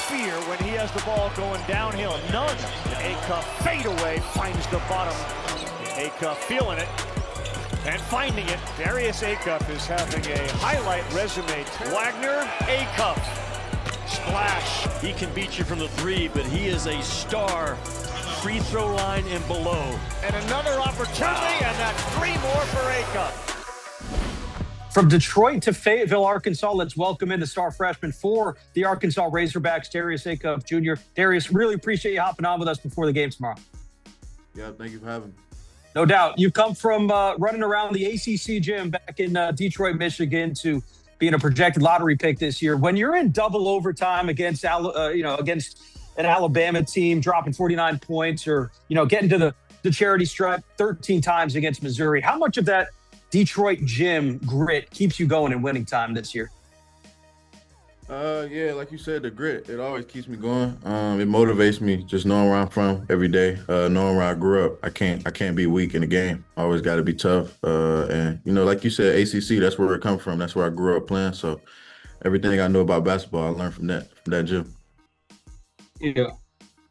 fear when he has the ball going downhill. None. Acuff fadeaway finds the bottom. Acuff feeling it and finding it. Darius Acuff is having a highlight resume. Wagner, Acuff. Splash. He can beat you from the three, but he is a star. Free throw line and below. And another opportunity, and that's three more for Acuff. From Detroit to Fayetteville, Arkansas, let's welcome in the star freshman for the Arkansas Razorbacks, Darius Acuff Jr. Darius, really appreciate you hopping on with us before the game tomorrow. Yeah, thank you for having me. No doubt. You come from running around the ACC gym back in Detroit, Michigan, to being a projected lottery pick this year. When you're in double overtime against against an Alabama team, dropping 49 points, or getting to the charity stripe 13 times against Missouri, how much of that Detroit gym grit keeps you going in winning time this year? Yeah, like you said, the grit, it always keeps me going. It motivates me just knowing where I'm from every day, knowing where I grew up. I can't be weak in the game. I always got to be tough. And like you said, ACC, that's where it come from. That's where I grew up playing. So everything I know about basketball, I learned from that gym.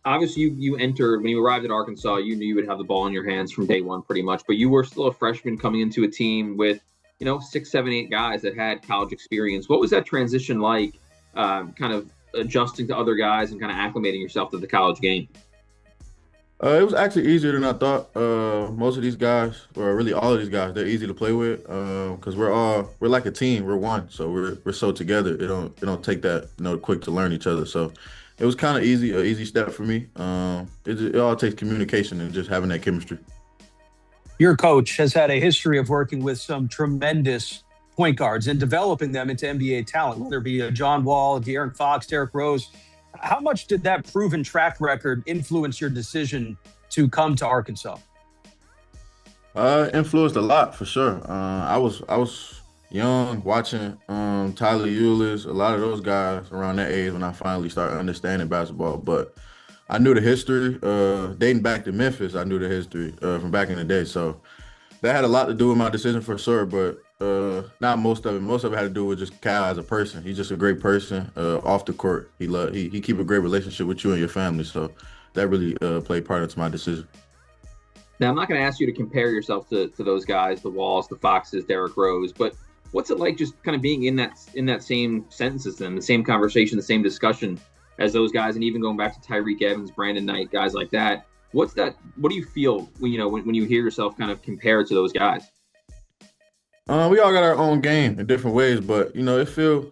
Obviously you entered, when you arrived at Arkansas, you knew you would have the ball in your hands from day one pretty much, but you were still a freshman coming into a team with, 6, 7, 8 guys that had college experience. What was that transition like, kind of adjusting to other guys and kind of acclimating yourself to the college game? It was actually easier than I thought. Most of these guys, or really all of these guys, they're easy to play with because we're like a team. We're one, so we're so together. It don't take that quick to learn each other. So it was kind of an easy step for me. It all takes communication and just having that chemistry. Your coach has had a history of working with some tremendous point guards and developing them into NBA talent, whether it be John Wall, De'Aaron Fox, Derrick Rose. How much did that proven track record influence your decision to come to Arkansas? Influenced a lot, for sure. I was young, watching Tyler Eulis, a lot of those guys around that age when I finally started understanding basketball. But I knew the history, dating back to Memphis, I knew the history from back in the day. So that had a lot to do with my decision for sure, but not most of it. Most of it had to do with just Cal as a person. He's just a great person off the court. He keep a great relationship with you and your family. So that really played part into my decision. Now, I'm not going to ask you to compare yourself to those guys, the Walls, the Foxes, Derrick Rose, but what's it like just kind of being in that same sentence as them, the same conversation, the same discussion as those guys, and even going back to Tyreek Evans, Brandon Knight, guys like that? What do you feel when you hear yourself kind of compared to those guys? We all got our own game in different ways, but it feel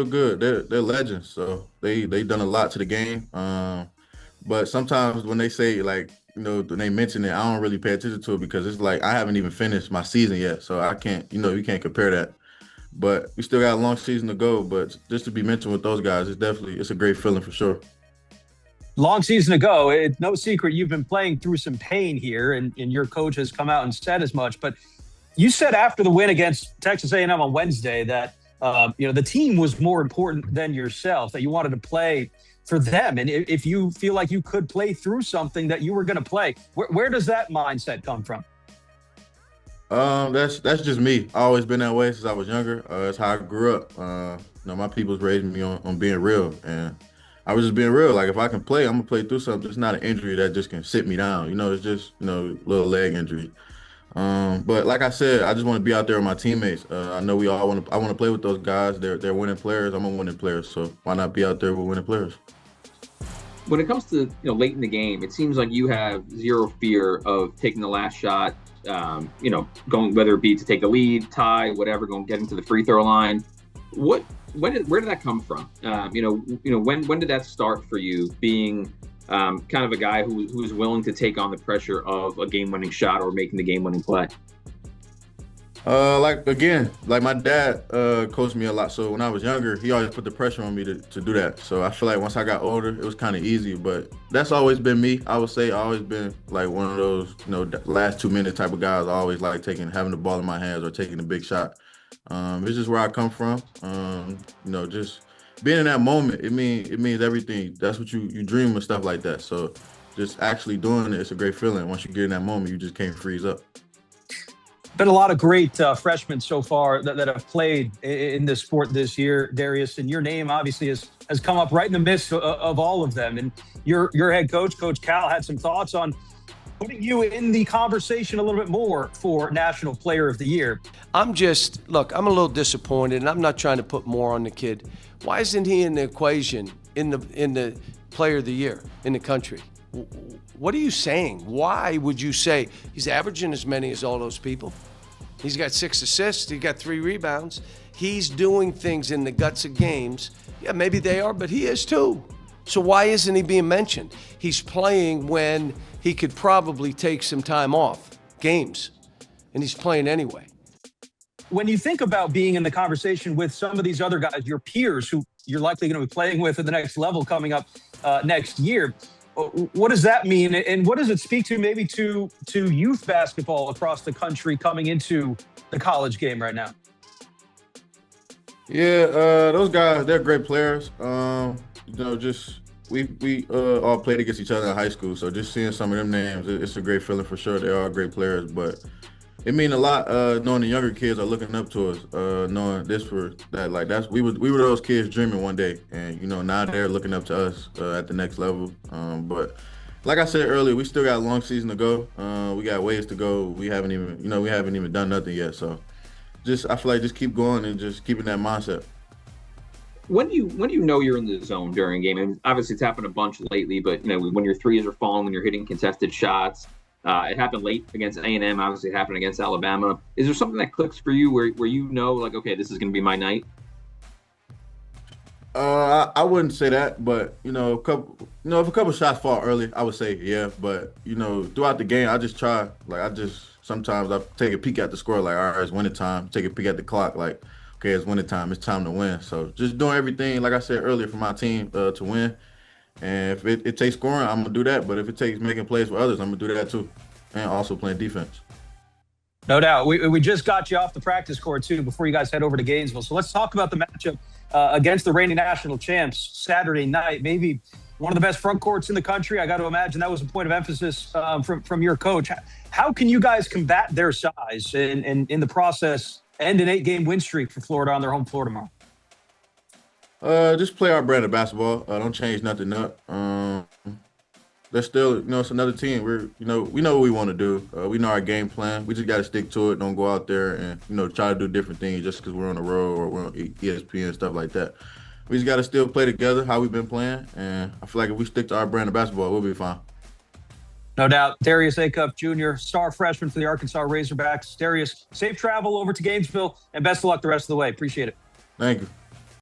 good. They're legends, so they done a lot to the game. But sometimes when they say when they mention it, I don't really pay attention to it because it's like I haven't even finished my season yet, so I can't. You can't compare that. But we still got a long season to go. But just to be mentioned with those guys, it's a great feeling for sure. Long season ago, it's no secret you've been playing through some pain here, and your coach has come out and said as much. But you said after the win against Texas A&M on Wednesday that the team was more important than yourself, that you wanted to play for them. And if you feel like you could play through something, that you were going to play. Where does that mindset come from? That's just me. I always been that way since I was younger. That's how I grew up. My people's raised me on being real, and I was just being real. Like if I can play, I'm gonna play through something. It's not an injury that just can sit me down. It's just little leg injury. But like I said, I just want to be out there with my teammates. I know I want to play with those guys. They're winning players. I'm a winning player, so why not be out there with winning players? When it comes to late in the game, it seems like you have zero fear of taking the last shot. Going, whether it be to take the lead, tie, whatever, getting to the free throw line. Where did that come from? When did that start for you, being kind of a guy who's willing to take on the pressure of a game-winning shot or making the game-winning play? Like my dad coached me a lot. So when I was younger, he always put the pressure on me to do that. So I feel like once I got older, it was kind of easy. But that's always been me. I would say I always been like one of those, last 2 minute type of guys. I always like having the ball in my hands or taking a big shot. It's just where I come from. Just being in that moment, it means everything. That's what you dream of, stuff like that. So just actually doing it, it's a great feeling. Once you get in that moment, you just can't freeze up. Been a lot of great freshmen so far that have played in this sport this year, Darius, and your name obviously has come up right in the midst of all of them. And your head coach, Coach Cal, had some thoughts on putting you in the conversation a little bit more for National Player of the Year. I'm a little disappointed, and I'm not trying to put more on the kid. Why isn't he in the equation in the Player of the Year in the country? What are you saying? Why would you say he's averaging as many as all those people? He's got 6 assists. He got 3 rebounds. He's doing things in the guts of games. Yeah, maybe they are, but he is too. So why isn't he being mentioned? He's playing when he could probably take some time off games, and he's playing anyway. When you think about being in the conversation with some of these other guys, your peers who you're likely going to be playing with at the next level coming up next year, what does that mean? And what does it speak to maybe to youth basketball across the country coming into the college game right now? Yeah, those guys, they're great players. Just we all played against each other in high school, so just seeing some of them names, it's a great feeling for sure. They are great players, but it means a lot knowing the younger kids are looking up to us, knowing this for that. Like we were those kids dreaming one day, and now they're looking up to us at the next level. But like I said earlier, we still got a long season to go. We got ways to go. We haven't even done nothing yet. So I feel like just keep going and just keeping that mindset. When do you know you're in the zone during a game? And obviously it's happened a bunch lately, but when your threes are falling, when you're hitting contested shots. It happened late against A&M. Obviously, it happened against Alabama. Is there something that clicks for you where like, okay, this is going to be my night? I wouldn't say that, but if a couple shots fall early, I would say yeah. But throughout the game, I just try. Like sometimes I take a peek at the score. Like, all right, it's winning time. Take a peek at the clock. Like, okay, it's winning time. It's time to win. So just doing everything, like I said earlier, for my team to win. And if it takes scoring, I'm going to do that. But if it takes making plays for others, I'm going to do that too. And also playing defense. No doubt. We just got you off the practice court, too, before you guys head over to Gainesville. So let's talk about the matchup against the reigning national champs Saturday night. Maybe one of the best front courts in the country. I got to imagine that was a point of emphasis from your coach. How can you guys combat their size and in the process end an 8-game win streak for Florida on their home floor tomorrow? Just play our brand of basketball. Don't change nothing up. They're still, it's another team. We know what we want to do. We know our game plan. We just got to stick to it. Don't go out there and, try to do different things just because we're on the road or we're on ESPN and stuff like that. We just got to still play together how we've been playing. And I feel like if we stick to our brand of basketball, we'll be fine. No doubt. Darius Acuff Jr., star freshman for the Arkansas Razorbacks. Darius, safe travel over to Gainesville and best of luck the rest of the way. Appreciate it. Thank you.